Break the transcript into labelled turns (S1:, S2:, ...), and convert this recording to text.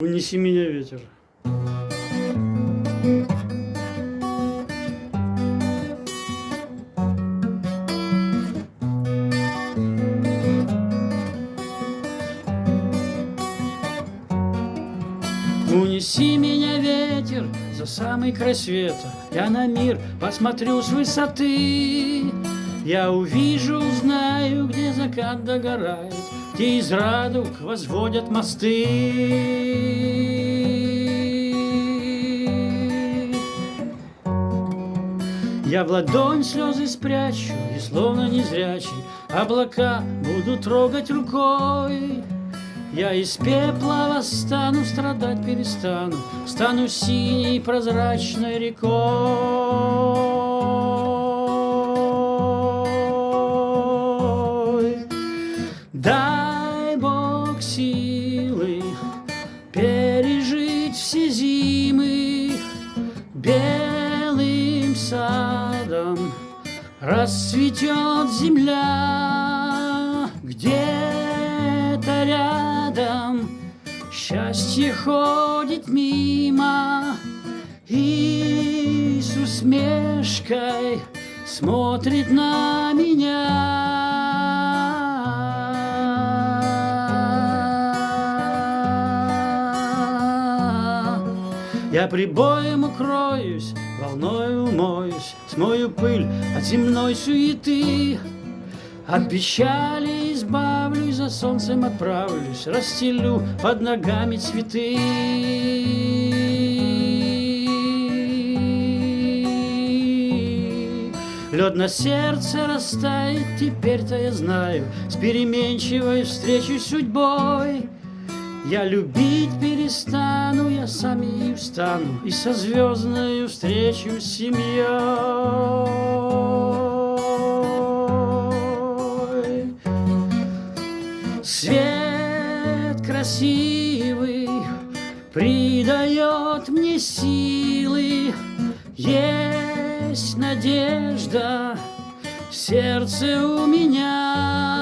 S1: Унеси меня, ветер. Унеси меня, ветер, за самый край света. Я на мир посмотрю с высоты. Я увижу, узнаю, где закат догорает, где из радуг возводят мосты. Я в ладонь слезы спрячу, и словно незрячий облака буду трогать рукой. Я из пепла восстану, страдать перестану, стану синей прозрачной рекой. Дай Бог силы пережить все зимы, белым садом расцветет земля, где-то рядом счастье ходит мимо и с усмешкой смотрит на меня. Я прибоем укроюсь, волною умоюсь, смою пыль от земной суеты. От печали избавлюсь, за солнцем отправлюсь, расстелю под ногами цветы. Лед на сердце растает, теперь-то я знаю, с переменчивой встречей с судьбой. Я любить перестану, я сам ею стану, и со звездною встречу с семьей. Свет красивый придает мне силы, есть надежда в сердце у меня.